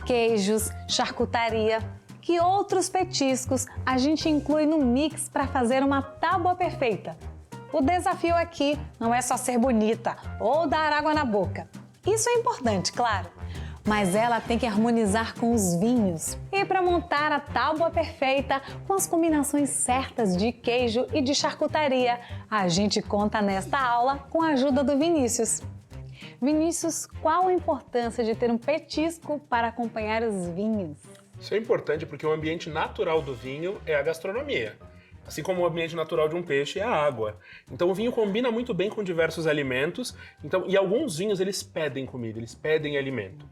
queijos, charcutaria. Que outros petiscos a gente inclui no mix para fazer uma tábua perfeita? O desafio aqui não é só ser bonita ou dar água na boca. Isso é importante, claro, mas ela tem que harmonizar com os vinhos. E para montar a tábua perfeita, com as combinações certas de queijo e de charcutaria, a gente conta nesta aula com a ajuda do Vinícius. Vinícius, qual a importância de ter um petisco para acompanhar os vinhos? Isso é importante porque o ambiente natural do vinho é a gastronomia. Assim como o ambiente natural de um peixe é a água. Então o vinho combina muito bem com diversos alimentos, e alguns vinhos eles pedem comida, eles pedem alimento.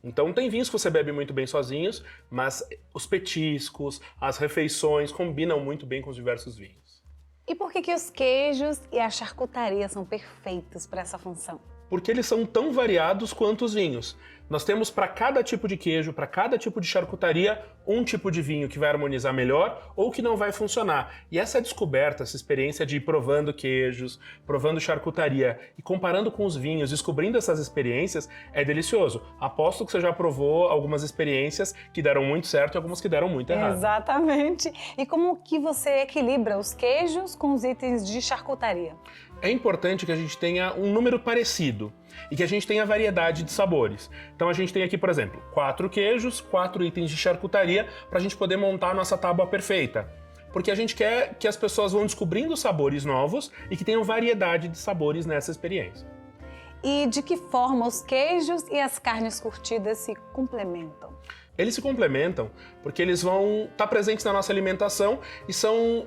Então tem vinhos que você bebe muito bem sozinhos, mas os petiscos, as refeições combinam muito bem com os diversos vinhos. E por que os queijos e a charcutaria são perfeitos para essa função? Porque eles são tão variados quanto os vinhos. Nós temos para cada tipo de queijo, para cada tipo de charcutaria, um tipo de vinho que vai harmonizar melhor ou que não vai funcionar. E essa descoberta, essa experiência de ir provando queijos, provando charcutaria e comparando com os vinhos, descobrindo essas experiências, é delicioso. Aposto que você já provou algumas experiências que deram muito certo e algumas que deram muito errado. Exatamente. E como que você equilibra os queijos com os itens de charcutaria? É importante que a gente tenha um número parecido e que a gente tenha variedade de sabores. Então a gente tem aqui, por exemplo, 4 queijos, 4 itens de charcutaria para a gente poder montar a nossa tábua perfeita. Porque a gente quer que as pessoas vão descobrindo sabores novos e que tenham variedade de sabores nessa experiência. E de que forma os queijos e as carnes curtidas se complementam? Eles se complementam porque eles vão estar presentes na nossa alimentação e são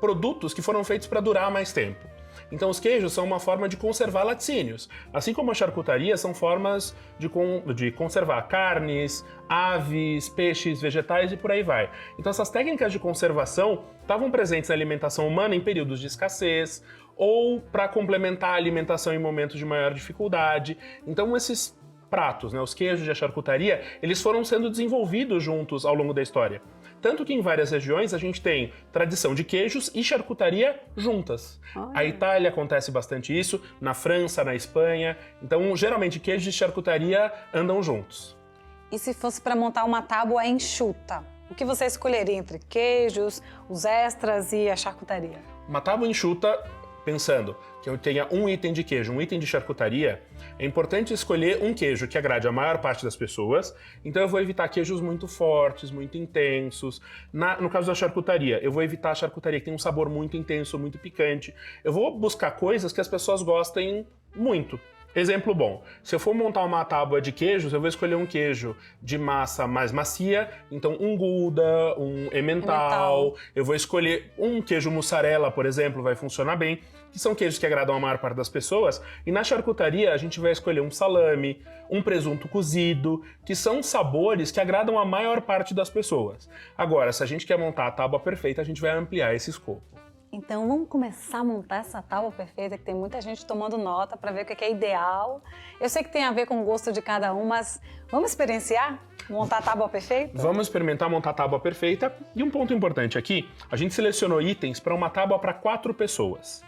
produtos que foram feitos para durar mais tempo. Então os queijos são uma forma de conservar laticínios, assim como a charcutaria são formas de conservar carnes, aves, peixes, vegetais e por aí vai. Então essas técnicas de conservação estavam presentes na alimentação humana em períodos de escassez ou para complementar a alimentação em momentos de maior dificuldade. Então esses pratos, os queijos e a charcutaria, eles foram sendo desenvolvidos juntos ao longo da história. Tanto que em várias regiões a gente tem tradição de queijos e charcutaria juntas. A Itália acontece bastante isso, na França, na Espanha. Então, geralmente, queijo e charcutaria andam juntos. E se fosse para montar uma tábua enxuta, o que você escolheria entre queijos, os extras e a charcutaria? Uma tábua enxuta, pensando que eu tenha um item de queijo, um item de charcutaria, é importante escolher um queijo que agrade a maior parte das pessoas, então eu vou evitar queijos muito fortes, muito intensos. No caso da charcutaria, eu vou evitar a charcutaria que tem um sabor muito intenso, muito picante. Eu vou buscar coisas que as pessoas gostem muito. Exemplo bom, se eu for montar uma tábua de queijos, eu vou escolher um queijo de massa mais macia, então um Gouda, um Emmental. Eu vou escolher um queijo mussarela, por exemplo, vai funcionar bem, que são queijos que agradam a maior parte das pessoas. E na charcutaria a gente vai escolher um salame, um presunto cozido, que são sabores que agradam a maior parte das pessoas. Agora, se a gente quer montar a tábua perfeita, a gente vai ampliar esse escopo. Então vamos começar a montar essa tábua perfeita, que tem muita gente tomando nota para ver o que é ideal. Eu sei que tem a ver com o gosto de cada um, mas vamos experienciar? Montar a tábua perfeita? Vamos experimentar montar a tábua perfeita. E um ponto importante aqui, a gente selecionou itens para uma tábua para 4 pessoas.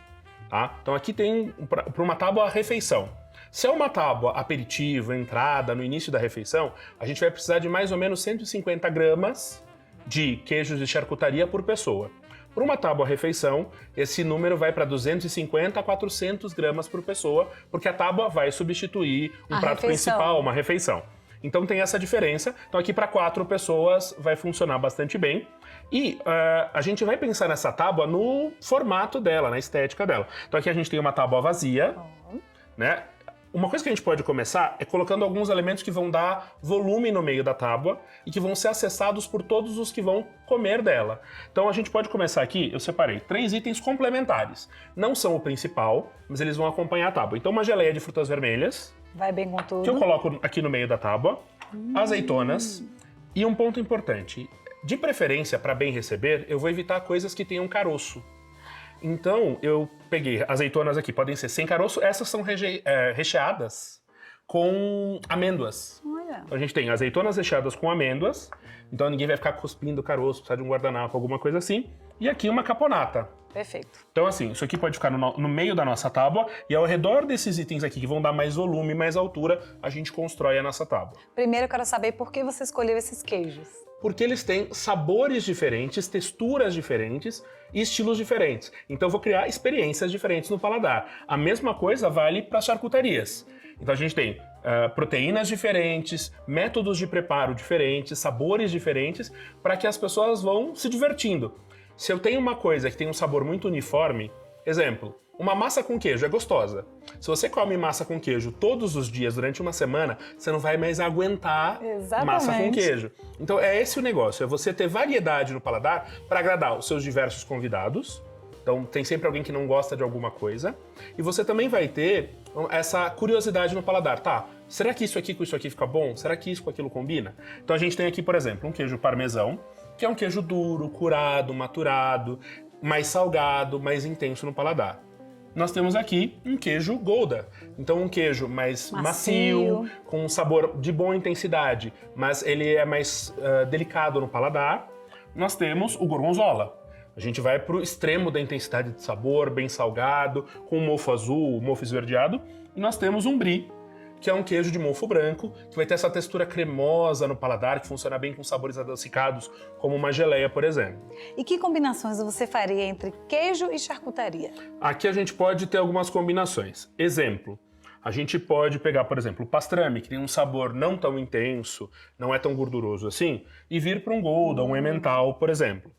Tá? Então aqui tem para uma tábua refeição. Se é uma tábua aperitivo, entrada, no início da refeição, a gente vai precisar de mais ou menos 150 gramas de queijos de charcutaria por pessoa. Por uma tábua refeição, esse número vai para 250 a 400 gramas por pessoa, porque a tábua vai substituir um prato principal, uma refeição. Então tem essa diferença. Então aqui para 4 pessoas vai funcionar bastante bem. E a gente vai pensar nessa tábua no formato dela, na estética dela. Então aqui a gente tem uma tábua vazia, né? Uma coisa que a gente pode começar é colocando alguns elementos que vão dar volume no meio da tábua e que vão ser acessados por todos os que vão comer dela. Então a gente pode começar aqui, eu separei 3 itens complementares. Não são o principal, mas eles vão acompanhar a tábua. Então uma geleia de frutas vermelhas. Vai bem com tudo. Que eu coloco aqui no meio da tábua. Azeitonas. E um ponto importante, de preferência para bem receber, eu vou evitar coisas que tenham caroço. Então, eu peguei azeitonas aqui, podem ser sem caroço, essas são recheadas com amêndoas. Olha Olha. Então a gente tem azeitonas recheadas com amêndoas, então ninguém vai ficar cuspindo caroço, precisa de um guardanapo, alguma coisa assim. E aqui uma caponata. Perfeito. Então assim, isso aqui pode ficar no meio da nossa tábua e ao redor desses itens aqui que vão dar mais volume, mais altura, a gente constrói a nossa tábua. Primeiro eu quero saber por que você escolheu esses queijos. Porque eles têm sabores diferentes, texturas diferentes e estilos diferentes. Então eu vou criar experiências diferentes no paladar. A mesma coisa vale para charcutarias. Então a gente tem proteínas diferentes, métodos de preparo diferentes, sabores diferentes, para que as pessoas vão se divertindo. Se eu tenho uma coisa que tem um sabor muito uniforme, exemplo, uma massa com queijo é gostosa. Se você come massa com queijo todos os dias durante uma semana, você não vai mais aguentar massa com queijo. Então é esse o negócio, é você ter variedade no paladar para agradar os seus diversos convidados. Então tem sempre alguém que não gosta de alguma coisa. E você também vai ter essa curiosidade no paladar. Tá, será que isso aqui com isso aqui fica bom? Será que isso com aquilo combina? Então a gente tem aqui, por exemplo, um queijo parmesão, que é um queijo duro, curado, maturado, mais salgado, mais intenso no paladar. Nós temos aqui um queijo Gouda, então um queijo mais macio, com um sabor de boa intensidade, mas ele é mais delicado no paladar. Nós temos o Gorgonzola. A gente vai para o extremo da intensidade de sabor, bem salgado, com um mofo azul, um mofo esverdeado. E nós temos um Brie, que é um queijo de mofo branco, que vai ter essa textura cremosa no paladar, que funciona bem com sabores adocicados, como uma geleia, por exemplo. E que combinações você faria entre queijo e charcutaria? Aqui a gente pode ter algumas combinações. Exemplo, a gente pode pegar, por exemplo, o pastrame, que tem um sabor não tão intenso, não é tão gorduroso assim, e vir para um Gouda, um Emmental, por exemplo.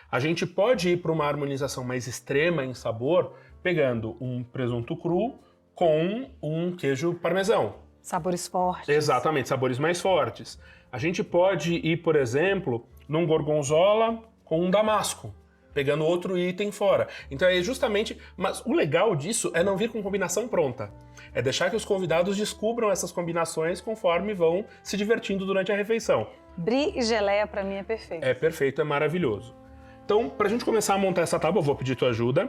A gente pode ir para uma harmonização mais extrema em sabor, pegando um presunto cru com um queijo parmesão. Sabores fortes. Exatamente, sabores mais fortes. A gente pode ir, por exemplo, num gorgonzola com um damasco, pegando outro item fora. Então é justamente... Mas o legal disso é não vir com combinação pronta. É deixar que os convidados descubram essas combinações conforme vão se divertindo durante a refeição. Brie e geleia pra mim é perfeito. É perfeito, é maravilhoso. Então, pra gente começar a montar essa tábua, eu vou pedir tua ajuda.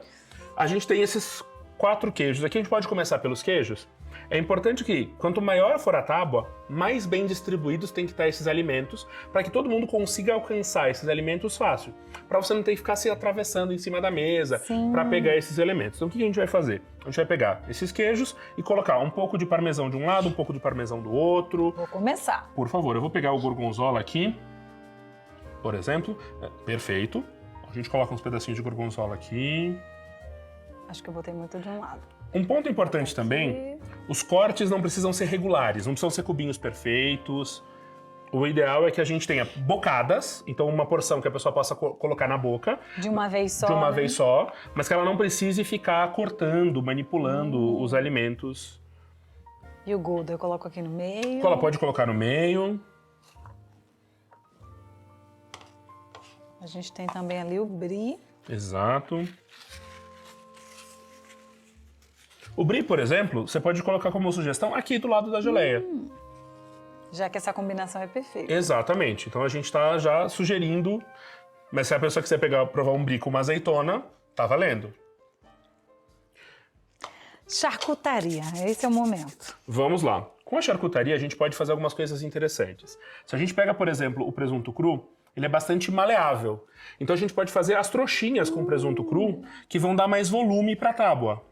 A gente tem esses 4 queijos. Aqui a gente pode começar pelos queijos. É importante que, quanto maior for a tábua, mais bem distribuídos tem que estar esses alimentos, para que todo mundo consiga alcançar esses alimentos fácil. Para você não ter que ficar se atravessando em cima da mesa para pegar esses elementos. Então o que a gente vai fazer? A gente vai pegar esses queijos e colocar um pouco de parmesão de um lado, um pouco de parmesão do outro. Vou começar. Por favor, eu vou pegar o gorgonzola aqui, por exemplo. Perfeito. A gente coloca uns pedacinhos de gorgonzola aqui. Acho que eu botei muito de um lado. Um ponto importante também, os cortes não precisam ser regulares, não precisam ser cubinhos perfeitos. O ideal é que a gente tenha bocadas, então uma porção que a pessoa possa colocar na boca. De uma vez só. De uma vez só, mas que ela não precise ficar cortando, manipulando os alimentos. E o Gouda eu coloco aqui no meio. Ela pode colocar no meio. A gente tem também ali o Brie. Exato. O Brie, por exemplo, você pode colocar como sugestão aqui do lado da geleia. Já que essa combinação é perfeita. Exatamente. Então a gente está já sugerindo, mas se a pessoa quiser provar um Brie com uma azeitona, tá valendo. Charcutaria, esse é o momento. Vamos lá. Com a charcutaria a gente pode fazer algumas coisas interessantes. Se a gente pega, por exemplo, o presunto cru, ele é bastante maleável. Então a gente pode fazer as trouxinhas com presunto cru que vão dar mais volume para a tábua.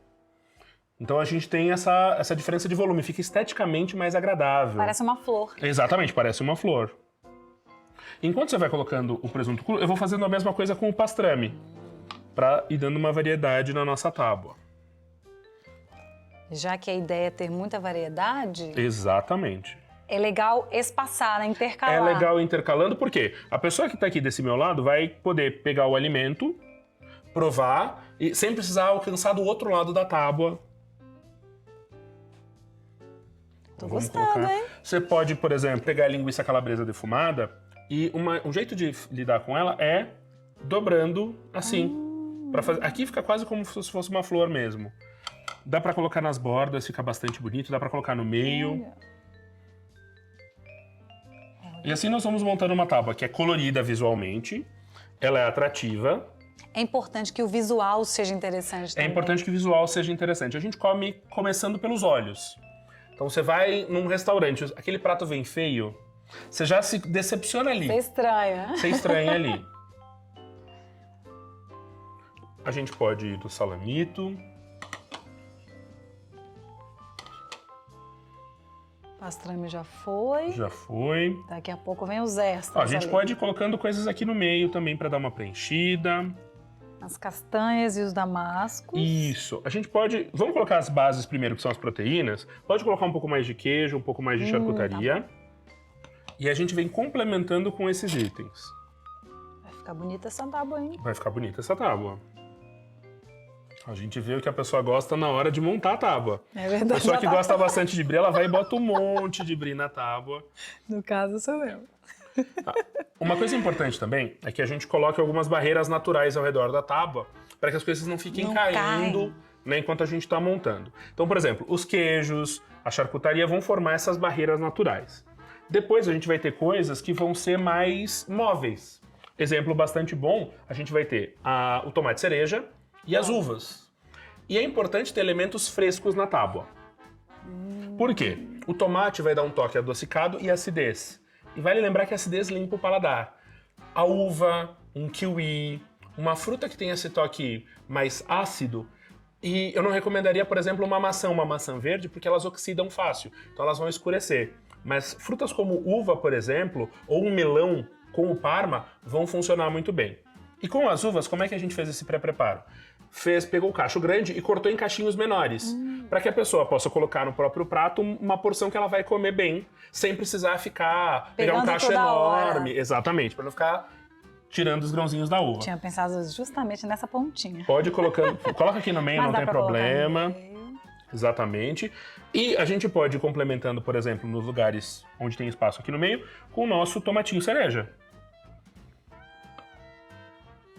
Então a gente tem essa diferença de volume, fica esteticamente mais agradável. Parece uma flor. Exatamente, parece uma flor. Enquanto você vai colocando o presunto cru, eu vou fazendo a mesma coisa com o pastrame, para ir dando uma variedade na nossa tábua. Já que a ideia é ter muita variedade... Exatamente. É legal espaçar, né? Intercalar. É legal intercalando, porque a pessoa que está aqui desse meu lado vai poder pegar o alimento, provar, e sem precisar alcançar do outro lado da tábua. Tô gostando, hein? Você pode, por exemplo, pegar a linguiça calabresa defumada e um jeito de lidar com ela é dobrando assim. Aqui fica quase como se fosse uma flor mesmo. Dá pra colocar nas bordas, fica bastante bonito. Dá pra colocar no meio. E assim nós vamos montando uma tábua que é colorida visualmente. Ela é atrativa. É importante que o visual seja interessante também. É importante que o visual seja interessante. A gente come começando pelos olhos. Então você vai num restaurante, aquele prato vem feio, você já se decepciona ali. Você estranha. Você estranha ali. A gente pode ir do salamito. Pastrame já foi. Já foi. Daqui a pouco vem os extras. Ó, a gente ali. pode ir colocando coisas aqui no meio também para dar uma preenchida. As castanhas e os damascos. Isso. A gente pode... Vamos colocar as bases primeiro, que são as proteínas. Pode colocar um pouco mais de queijo, um pouco mais de charcutaria. Tá. E a gente vem complementando com esses itens. Vai ficar bonita essa tábua, hein? Vai ficar bonita essa tábua. A gente vê o que a pessoa gosta na hora de montar a tábua. É A verdade. pessoa que gosta bastante de brie, ela vai e bota um monte de brie na tábua. No caso, sou eu. Uma coisa importante também é que a gente coloque algumas barreiras naturais ao redor da tábua para que as coisas não fiquem caindo, né, enquanto a gente está montando. Então, por exemplo, os queijos, a charcutaria vão formar essas barreiras naturais. Depois a gente vai ter coisas que vão ser mais móveis. Exemplo bastante bom, a gente vai ter o tomate cereja e as uvas. E é importante ter elementos frescos na tábua. Por quê? O tomate vai dar um toque adocicado e acidez. E vale lembrar que a acidez limpa o paladar. A uva, um kiwi, uma fruta que tem esse toque mais ácido. E eu não recomendaria, por exemplo, uma maçã verde, porque elas oxidam fácil. Então elas vão escurecer. Mas frutas como uva, por exemplo, ou um melão com o parma, vão funcionar muito bem. E com as uvas, como é que a gente fez esse pré-preparo? Pegou o cacho grande e cortou em cachinhos menores, para que a pessoa possa colocar no próprio prato uma porção que ela vai comer bem, sem precisar pegar um cacho enorme. Exatamente, para não ficar tirando os grãozinhos da uva. Tinha pensado justamente nessa pontinha. Pode ir colocando, coloca aqui no meio, Mas não dá tem pra colocar problema. no meio. Exatamente. E a gente pode ir complementando, por exemplo, nos lugares onde tem espaço aqui no meio, com o nosso tomatinho cereja.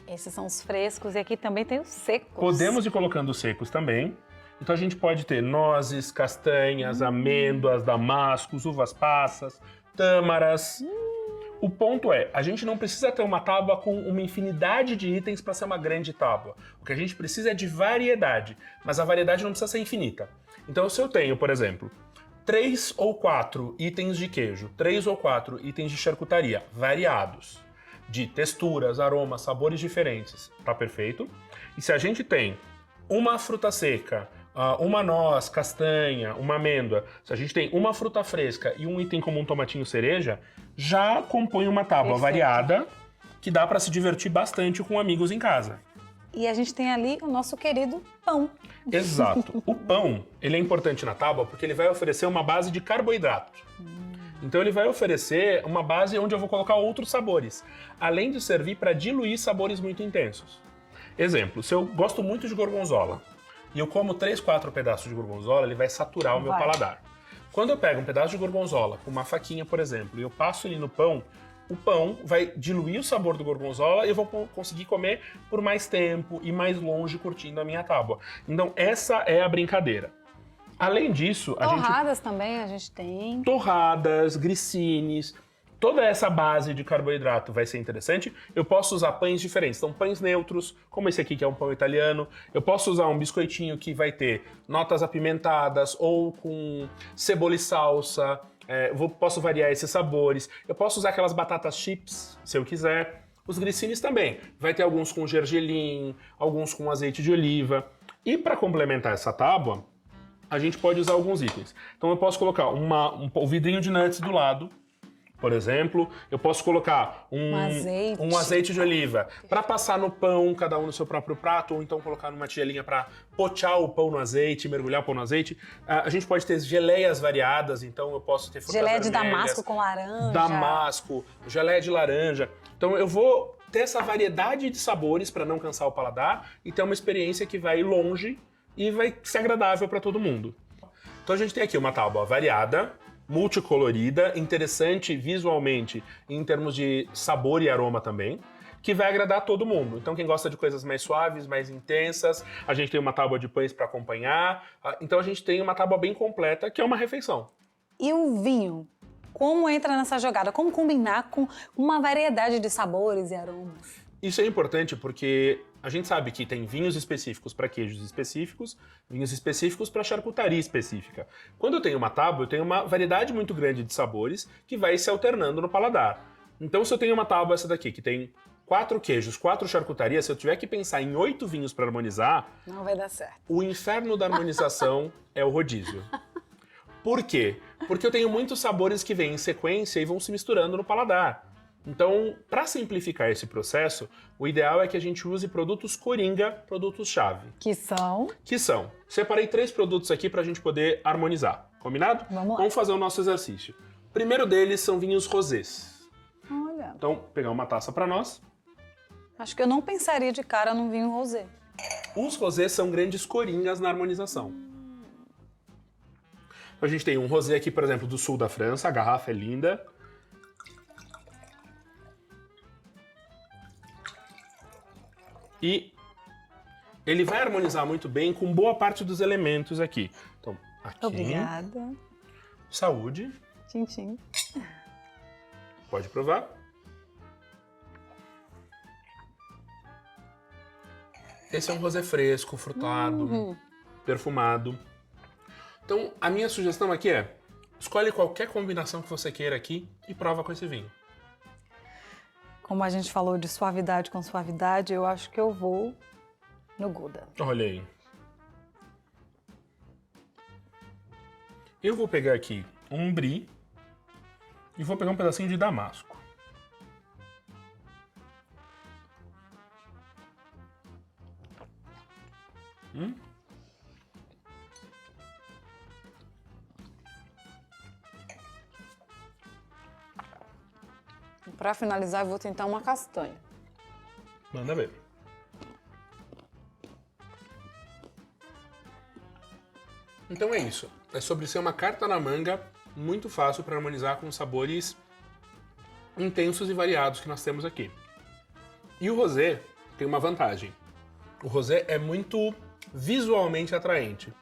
Esses são os frescos e aqui também tem os secos. Podemos ir colocando os secos também. Então a gente pode ter nozes, castanhas, amêndoas, damascos, uvas passas, tâmaras. O ponto é, a gente não precisa ter uma tábua com uma infinidade de itens para ser uma grande tábua. O que a gente precisa é de variedade, mas a variedade não precisa ser infinita. Então se eu tenho, por exemplo, 3 ou 4 itens de queijo, 3 ou 4 itens de charcutaria variados, de texturas, aromas, sabores diferentes, tá perfeito. E se a gente tem uma fruta seca, uma noz, castanha, uma amêndoa, se a gente tem uma fruta fresca e um item como um tomatinho cereja, já compõe uma tábua variada que dá para se divertir bastante com amigos em casa. E a gente tem ali o nosso querido pão. Exato. O pão, ele é importante na tábua porque ele vai oferecer uma base de carboidrato. Então ele vai oferecer uma base onde eu vou colocar outros sabores, além de servir para diluir sabores muito intensos. Exemplo, se eu gosto muito de gorgonzola e eu como 3, 4 pedaços de gorgonzola, ele vai saturar o meu paladar. Quando eu pego um pedaço de gorgonzola com uma faquinha, por exemplo, e eu passo ele no pão, o pão vai diluir o sabor do gorgonzola e eu vou conseguir comer por mais tempo e mais longe curtindo a minha tábua. Então essa é a brincadeira. Além disso, Torradas também a gente tem. Torradas, grissines, toda essa base de carboidrato vai ser interessante. Eu posso usar pães diferentes, então pães neutros, como esse aqui que é um pão italiano. Eu posso usar um biscoitinho que vai ter notas apimentadas ou com cebola e salsa. Posso variar esses sabores. Eu posso usar aquelas batatas chips, se eu quiser. Os grissines também. Vai ter alguns com gergelim, alguns com azeite de oliva. E para complementar essa tábua, a gente pode usar alguns itens. Então eu posso colocar um vidrinho de nuts do lado, por exemplo. Eu posso colocar um azeite de oliva para passar no pão, cada um no seu próprio prato, ou então colocar numa tigelinha para pochar o pão no azeite, mergulhar o pão no azeite. A gente pode ter geleias variadas, então eu posso ter frutas geleia vermelhas, de damasco com laranja. Damasco, geleia de laranja. Então eu vou ter essa variedade de sabores para não cansar o paladar e ter uma experiência que vai longe e vai ser agradável para todo mundo. Então a gente tem aqui uma tábua variada, multicolorida, interessante visualmente em termos de sabor e aroma também, que vai agradar todo mundo. Então quem gosta de coisas mais suaves, mais intensas, a gente tem uma tábua de pães para acompanhar. Então a gente tem uma tábua bem completa, que é uma refeição. E o vinho? Como entra nessa jogada? Como combinar com uma variedade de sabores e aromas? Isso é importante porque a gente sabe que tem vinhos específicos para queijos específicos, vinhos específicos para charcutaria específica. Quando eu tenho uma tábua, eu tenho uma variedade muito grande de sabores que vai se alternando no paladar. Então, se eu tenho uma tábua essa daqui, que tem 4 queijos, 4 charcutarias, se eu tiver que pensar em 8 vinhos para harmonizar, Não vai dar certo. o inferno da harmonização é o rodízio. Por quê? Porque eu tenho muitos sabores que vêm em sequência e vão se misturando no paladar. Então, para simplificar esse processo, o ideal é que a gente use produtos coringa, produtos-chave. Que são? Separei 3 produtos aqui para a gente poder harmonizar. Combinado? Vamos lá. Vamos fazer o nosso exercício. O primeiro deles são vinhos rosés. Olha, Então, pegar uma taça para nós. acho que eu não pensaria de cara num vinho rosé. Os rosés são grandes coringas na harmonização. A gente tem um rosé aqui, por exemplo, do sul da França, a garrafa é linda. E ele vai harmonizar muito bem com boa parte dos elementos aqui. Então, aqui. Obrigada. Saúde. Tchim, tchim. Pode provar. Esse é um rosé fresco, frutado, perfumado. Então, a minha sugestão aqui é: escolhe qualquer combinação que você queira aqui e prova com esse vinho. Como a gente falou de suavidade com suavidade, eu acho que eu vou no Gouda. Olha aí. Eu vou pegar aqui um brie e vou pegar um pedacinho de damasco. Para finalizar, eu vou tentar uma castanha. Manda ver. Então é isso. É sobre ser uma carta na manga muito fácil para harmonizar com os sabores intensos e variados que nós temos aqui. E o rosé tem uma vantagem. O rosé é muito visualmente atraente.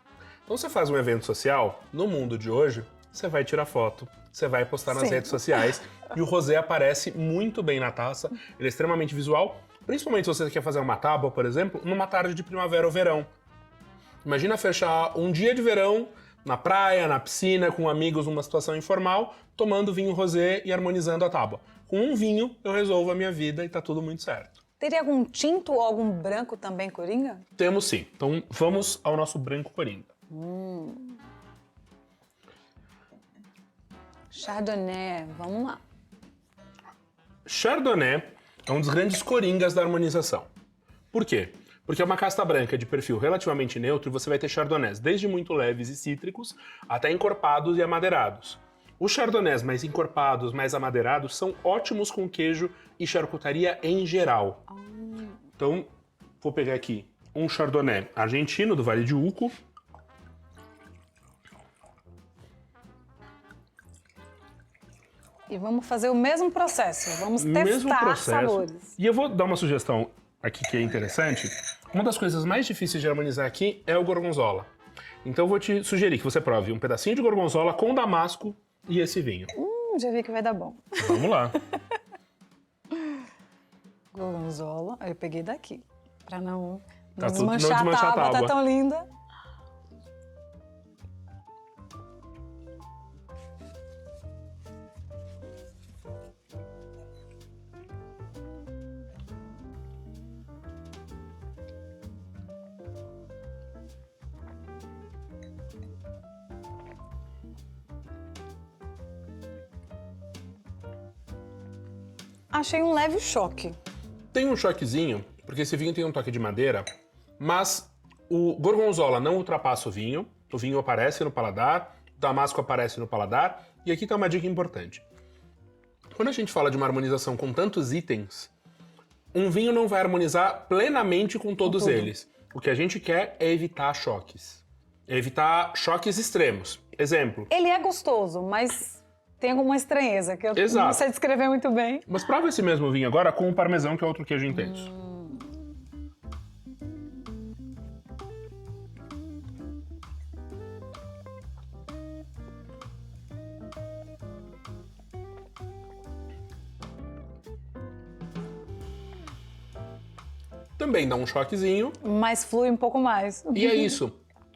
Então você faz um evento social, no mundo de hoje, você vai tirar foto, você vai postar nas Sim. redes sociais e o rosé aparece muito bem na taça, ele é extremamente visual, principalmente se você quer fazer uma tábua, por exemplo, numa tarde de primavera ou verão. Imagina fechar um dia de verão na praia, na piscina, com amigos, numa situação informal, tomando vinho rosé e harmonizando a tábua. Com um vinho eu resolvo a minha vida e tá tudo muito certo. Teria algum tinto ou algum branco também, coringa? Temos sim. Então vamos ao nosso branco coringa. Chardonnay, vamos lá. Chardonnay é um dos grandes coringas da harmonização. Por quê? Porque é uma casta branca de perfil relativamente neutro e você vai ter chardonnays desde muito leves e cítricos até encorpados e amadeirados. Os chardonnays mais encorpados, mais amadeirados, são ótimos com queijo e charcutaria em geral. Então, vou pegar aqui um chardonnay argentino do Vale de Uco. E vamos fazer o mesmo processo. Vamos Mesmo testar processo. sabores. E eu vou dar uma sugestão aqui que é interessante. Uma das coisas mais difíceis de harmonizar aqui é o gorgonzola. Então eu vou te sugerir que você prove um pedacinho de gorgonzola com damasco e esse vinho. Já vi que vai dar bom. Vamos lá. Gorgonzola, eu peguei daqui. Pra não Tá tudo- desmanchar, não desmanchar a a tábua, tábua. tá tão linda. Achei um leve choque. Tem um choquezinho, porque esse vinho tem um toque de madeira, mas o gorgonzola não ultrapassa o vinho aparece no paladar, o damasco aparece no paladar, e aqui tá uma dica importante. Quando a gente fala de uma harmonização com tantos itens, um vinho não vai harmonizar plenamente com todos tudo. eles. O que a gente quer é evitar choques. É evitar choques extremos. Exemplo, Ele é gostoso, mas tem alguma estranheza que eu Exato. não sei descrever muito bem. mas prova esse mesmo vinho agora com o parmesão, que é outro queijo intenso. também dá um choquezinho. Mas flui um pouco mais. E é isso.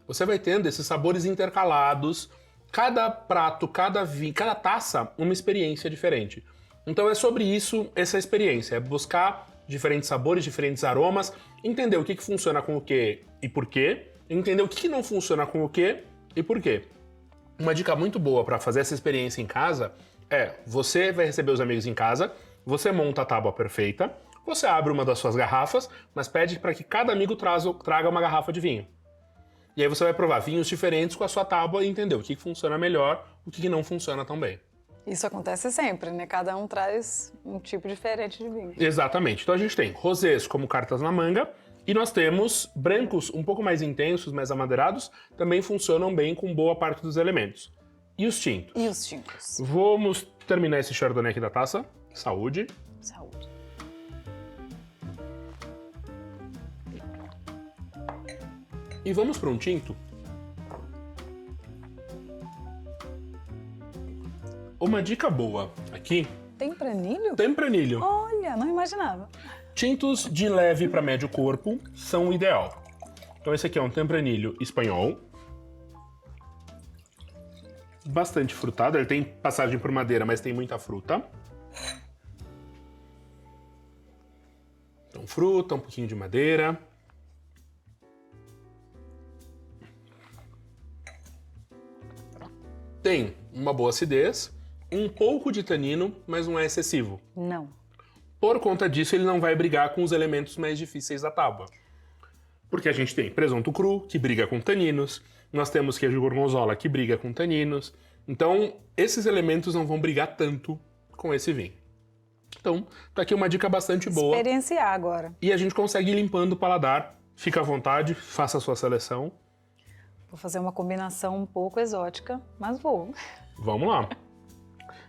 Você vai tendo esses sabores intercalados, cada prato, cada taça, uma experiência diferente. Então é sobre isso, essa experiência, é buscar diferentes sabores, diferentes aromas, entender o que funciona com o que e por quê, entender o que não funciona com o que e por quê. Uma dica muito boa para fazer essa experiência em casa é, você vai receber os amigos em casa, você monta a tábua perfeita, você abre uma das suas garrafas, mas pede para que cada amigo traga uma garrafa de vinho. E aí você vai provar vinhos diferentes com a sua tábua e entender o que funciona melhor, o que não funciona tão bem. Isso acontece sempre, né? Cada um traz um tipo diferente de vinho. Exatamente. Então a gente tem rosés como cartas na manga e nós temos brancos um pouco mais intensos, mais amadeirados, também funcionam bem com boa parte dos elementos. E os tintos? E os tintos? Vamos terminar esse chardonnay aqui da taça. Saúde. Saúde. E vamos para um tinto. Uma dica boa aqui. Tempranilho? Tempranilho. Olha, não imaginava. Tintos de leve para médio corpo são o ideal. Então esse aqui é um tempranilho espanhol. Bastante frutado, ele tem passagem por madeira, mas tem muita fruta. Então fruta, um pouquinho de madeira. Tem uma boa acidez, um pouco de tanino, mas não é excessivo. Não. Por conta disso, ele não vai brigar com os elementos mais difíceis da tábua. Porque a gente tem presunto cru, que briga com taninos, nós temos queijo gorgonzola, que briga com taninos. Então, esses elementos não vão brigar tanto com esse vinho. Então, tá aqui uma dica bastante boa. Experienciar agora. E a gente consegue ir limpando o paladar. Fica à vontade, faça a sua seleção. Vou fazer uma combinação um pouco exótica, mas vou. Vamos lá.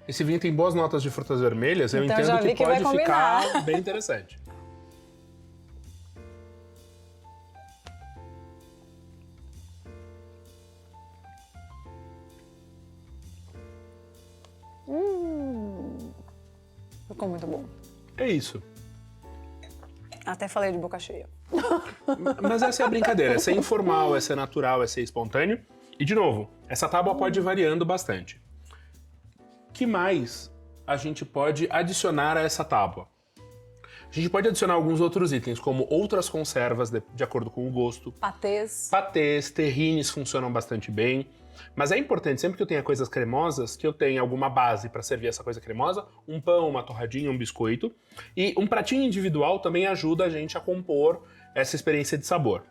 Esse vinho tem boas notas de frutas vermelhas, eu Então, entendo já vi que pode vai combinar. ficar bem interessante. Ficou muito bom. É isso. Até falei de boca cheia. Mas essa é a brincadeira, é ser informal, é ser natural, é ser espontâneo. E, de novo, essa tábua pode ir variando bastante. O que mais a gente pode adicionar a essa tábua? A gente pode adicionar alguns outros itens, como outras conservas, de acordo com o gosto. Patês. Patês, terrines funcionam bastante bem. Mas é importante, sempre que eu tenha coisas cremosas, que eu tenha alguma base para servir essa coisa cremosa, um pão, uma torradinha, um biscoito. E um pratinho individual também ajuda a gente a compor essa experiência de sabor.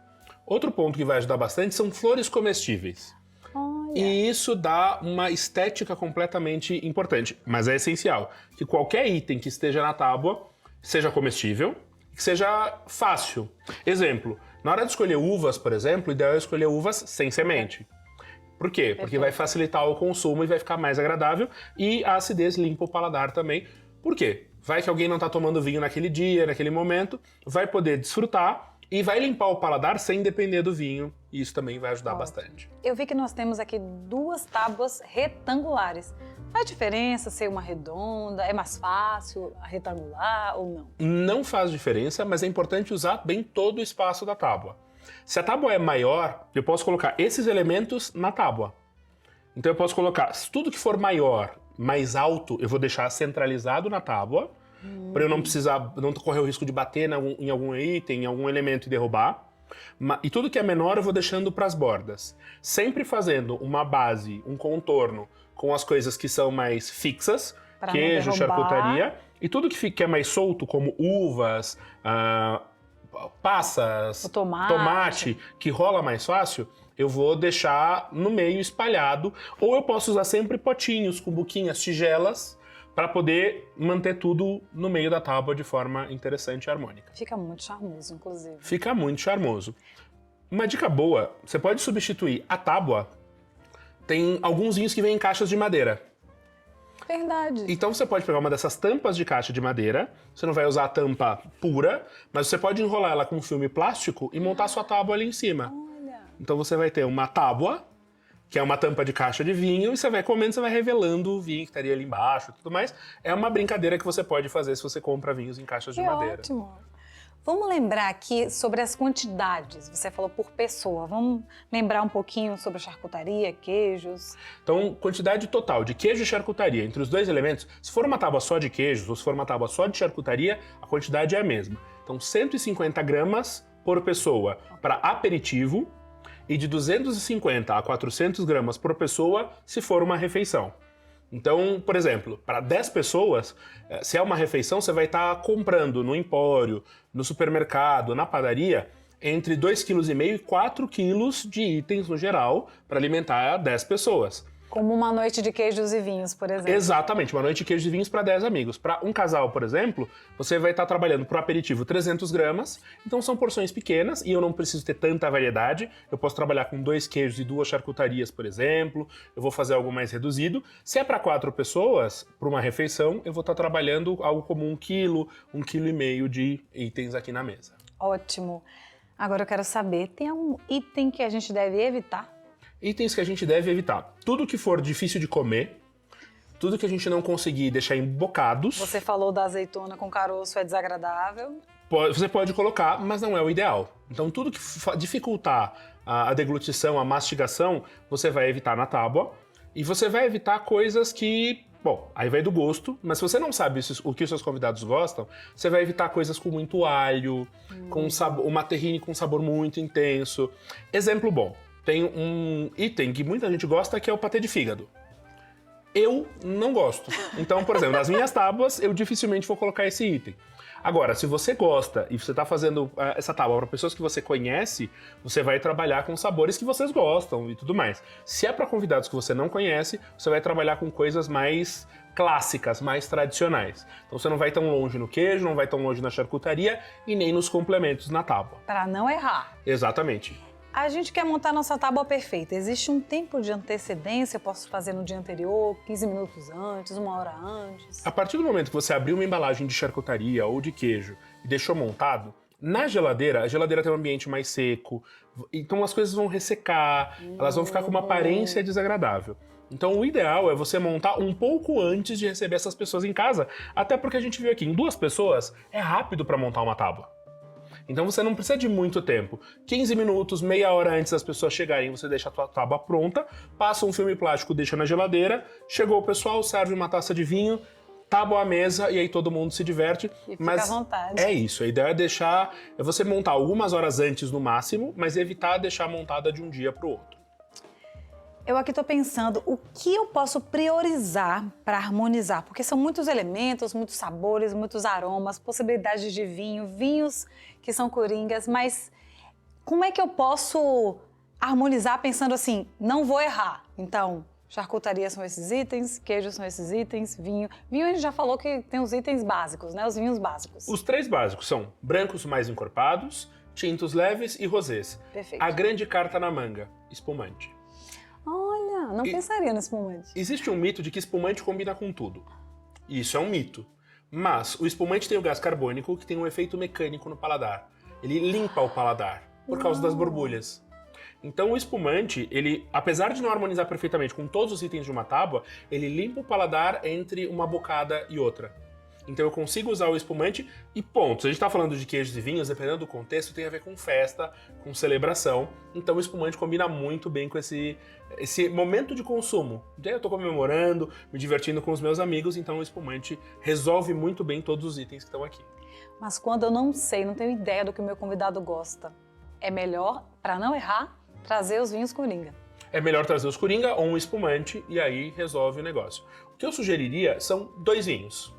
Outro ponto que vai ajudar bastante são flores comestíveis. Olha. E isso dá uma estética completamente importante, mas é essencial que qualquer item que esteja na tábua seja comestível, que seja fácil. Exemplo, na hora de escolher uvas, por exemplo, o ideal é escolher uvas sem semente. Por quê? Porque vai facilitar o consumo e vai ficar mais agradável e a acidez limpa o paladar também. Por quê? Vai que alguém não está tomando vinho naquele dia, naquele momento, vai poder desfrutar e vai limpar o paladar sem depender do vinho. E isso também vai ajudar bastante. Eu vi que nós temos aqui 2 tábuas retangulares. Faz diferença ser uma redonda? É mais fácil a retangular ou não? Não faz diferença, mas é importante usar bem todo o espaço da tábua. Se a tábua é maior, eu posso colocar esses elementos na tábua. Então eu posso colocar, tudo que for maior, mais alto, eu vou deixar centralizado na tábua, para eu não precisar, não correr o risco de bater em algum item, em algum elemento e derrubar. E tudo que é menor eu vou deixando para as bordas. Sempre fazendo uma base, um contorno com as coisas que são mais fixas, Pra queijo, não derrubar. charcutaria, e tudo que é mais solto, como uvas, passas, O tomate. que rola mais fácil, eu vou deixar no meio espalhado, ou eu posso usar sempre potinhos com buquinhas, tigelas, para poder manter tudo no meio da tábua de forma interessante e harmônica. Fica muito charmoso, inclusive. Fica muito charmoso. Uma dica boa, você pode substituir a tábua, tem alguns vinhos que vêm em caixas de madeira. Verdade. Então você pode pegar uma dessas tampas de caixa de madeira, você não vai usar a tampa pura, mas você pode enrolar ela com filme plástico e montar sua tábua ali em cima. Olha. Então você vai ter uma tábua, que é uma tampa de caixa de vinho, e você vai comendo, você vai revelando o vinho que estaria ali embaixo e tudo mais. É uma brincadeira que você pode fazer se você compra vinhos em caixas de Que madeira. ótimo. Vamos lembrar aqui sobre as quantidades. Você falou por pessoa. Vamos lembrar um pouquinho sobre charcutaria, queijos. Então, quantidade total de queijo e charcutaria entre os dois elementos, se for uma tábua só de queijos ou se for uma tábua só de charcutaria, a quantidade é a mesma. Então, 150 gramas por pessoa para aperitivo e de 250 a 400 gramas por pessoa se for uma refeição. Então, por exemplo, para 10 pessoas, se é uma refeição, você vai estar comprando no empório, no supermercado, na padaria, entre 2,5 kg e 4 kg de itens no geral para alimentar 10 pessoas. Como uma noite de queijos e vinhos, por exemplo. Exatamente, uma noite de queijos e vinhos para 10 amigos. Para um casal, por exemplo, você vai estar trabalhando para o aperitivo 300 gramas, então são porções pequenas e eu não preciso ter tanta variedade. Eu posso trabalhar com 2 queijos e 2 charcutarias, por exemplo, eu vou fazer algo mais reduzido. Se é para 4 pessoas, para uma refeição, eu vou estar trabalhando algo como 1 quilo, 1,5 kg de itens aqui na mesa. Ótimo. Agora eu quero saber, tem algum item que a gente deve evitar? Itens que a gente deve evitar. Tudo que for difícil de comer, tudo que a gente não conseguir deixar em bocados. Você falou da azeitona com caroço, é desagradável. Você pode colocar, mas não é o ideal. Então tudo que dificultar a deglutição, a mastigação, você vai evitar na tábua. E você vai evitar coisas que... Bom, aí vai do gosto, mas se você não sabe o que os seus convidados gostam, você vai evitar coisas com muito alho, com uma terrine com sabor muito intenso. Exemplo bom. Tem um item que muita gente gosta, que é o patê de fígado. Eu não gosto. Então, por exemplo, nas minhas tábuas, eu dificilmente vou colocar esse item. Agora, se você gosta e você está fazendo essa tábua para pessoas que você conhece, você vai trabalhar com sabores que vocês gostam e tudo mais. Se é para convidados que você não conhece, você vai trabalhar com coisas mais clássicas, mais tradicionais. Então você não vai tão longe no queijo, não vai tão longe na charcutaria e nem nos complementos na tábua. Para não errar. Exatamente. A gente quer montar nossa tábua perfeita. Existe um tempo de antecedência? Eu posso fazer no dia anterior, 15 minutos antes, 1 hora antes? A partir do momento que você abriu uma embalagem de charcutaria ou de queijo e deixou montado, na geladeira, a geladeira tem um ambiente mais seco, então as coisas vão ressecar, elas vão ficar com uma aparência desagradável. Então o ideal é você montar um pouco antes de receber essas pessoas em casa, até porque a gente viu aqui, em 2 pessoas, é rápido para montar uma tábua. Então você não precisa de muito tempo. 15 minutos, meia hora antes das pessoas chegarem, você deixa a tua tábua pronta, passa um filme plástico, deixa na geladeira, chegou o pessoal, serve uma taça de vinho, tábua à mesa e aí todo mundo se diverte. E fica mas à vontade. É isso, a ideia é você montar algumas horas antes no máximo, mas evitar deixar montada de um dia para o outro. Eu aqui estou pensando o que eu posso priorizar para harmonizar, porque são muitos elementos, muitos sabores, muitos aromas, possibilidades de vinho, vinhos que são coringas, mas como é que eu posso harmonizar pensando assim, não vou errar? Então, charcutaria são esses itens, queijo são esses itens, vinho. Vinho a gente já falou que tem os itens básicos, né? Os vinhos básicos. Os 3 básicos são brancos mais encorpados, tintos leves e rosés. Perfeito. A grande carta na manga, espumante. Olha, não pensaria no espumante. Existe um mito de que espumante combina com tudo. Isso é um mito. Mas o espumante tem o gás carbônico que tem um efeito mecânico no paladar. Ele limpa o paladar por causa das borbulhas. Então o espumante, ele, apesar de não harmonizar perfeitamente com todos os itens de uma tábua, ele limpa o paladar entre uma bocada e outra. Então eu consigo usar o espumante e ponto. Se a gente está falando de queijos e vinhos, dependendo do contexto, tem a ver com festa, com celebração. Então o espumante combina muito bem com esse momento de consumo. Eu estou comemorando, me divertindo com os meus amigos, então o espumante resolve muito bem todos os itens que estão aqui. Mas quando eu não sei, não tenho ideia do que o meu convidado gosta, é melhor, para não errar, trazer os vinhos coringa. É melhor trazer os coringa ou um espumante e aí resolve o negócio. O que eu sugeriria são 2 vinhos.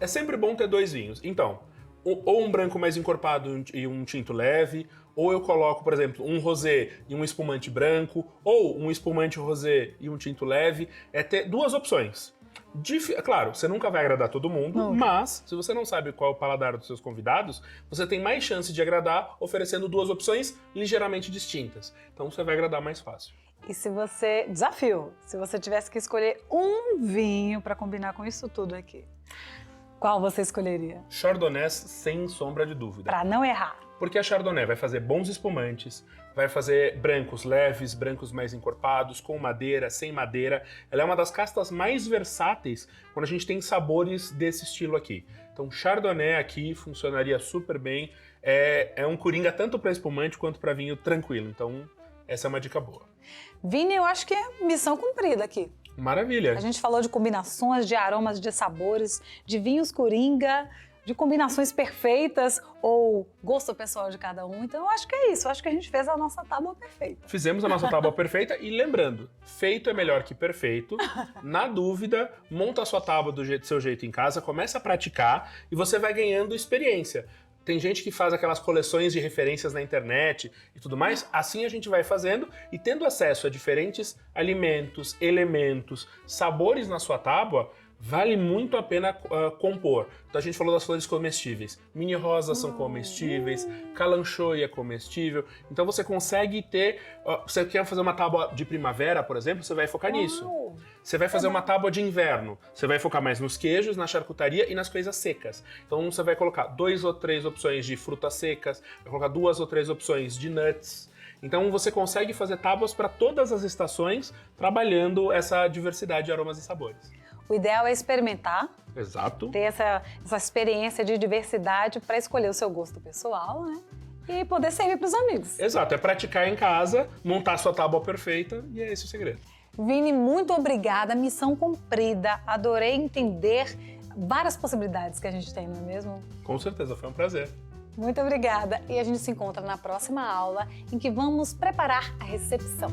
É sempre bom ter 2 vinhos. Então, ou um branco mais encorpado e um tinto leve, ou eu coloco, por exemplo, um rosé e um espumante branco, ou um espumante rosé e um tinto leve. É ter 2 opções. Claro, você nunca vai agradar todo mundo, mas se você não sabe qual é o paladar dos seus convidados, você tem mais chance de agradar oferecendo 2 opções ligeiramente distintas. Então você vai agradar mais fácil. E se você... Desafio! Se você tivesse que escolher um vinho para combinar com isso tudo aqui, qual você escolheria? Chardonnay, sem sombra de dúvida. Para não errar. Porque a Chardonnay vai fazer bons espumantes, vai fazer brancos leves, brancos mais encorpados, com madeira, sem madeira. Ela é uma das castas mais versáteis quando a gente tem sabores desse estilo aqui. Então Chardonnay aqui funcionaria super bem. é um coringa tanto para espumante quanto para vinho tranquilo. Então, essa é uma dica boa. Vini, eu acho que é missão cumprida aqui. Maravilha. A gente falou de combinações, de aromas, de sabores, de vinhos coringa, de combinações perfeitas ou gosto pessoal de cada um. Então eu acho que é isso, eu acho que a gente fez a nossa tábua perfeita. Fizemos a nossa tábua perfeita e lembrando, feito é melhor que perfeito. Na dúvida, monta a sua tábua do seu jeito em casa, começa a praticar e você vai ganhando experiência. Tem gente que faz aquelas coleções de referências na internet e tudo mais. Assim a gente vai fazendo e tendo acesso a diferentes alimentos, elementos, sabores na sua tábua, vale muito a pena compor. Então a gente falou das flores comestíveis. Mini rosas são comestíveis, calanchoe é comestível. Então você consegue ter... você quer fazer uma tábua de primavera, por exemplo, você vai focar nisso. Você vai fazer uma tábua de inverno, você vai focar mais nos queijos, na charcutaria e nas coisas secas. Então você vai colocar 2 ou 3 opções de frutas secas, vai colocar 2 ou 3 opções de nuts. Então você consegue fazer tábuas para todas as estações, trabalhando essa diversidade de aromas e sabores. O ideal é experimentar. Exato. Ter essa experiência de diversidade para escolher o seu gosto pessoal, né? E poder servir para os amigos. Exato, é praticar em casa, montar sua tábua perfeita e é esse o segredo. Vini, muito obrigada, missão cumprida. Adorei entender várias possibilidades que a gente tem, não é mesmo? Com certeza, foi um prazer. Muito obrigada e a gente se encontra na próxima aula em que vamos preparar a recepção.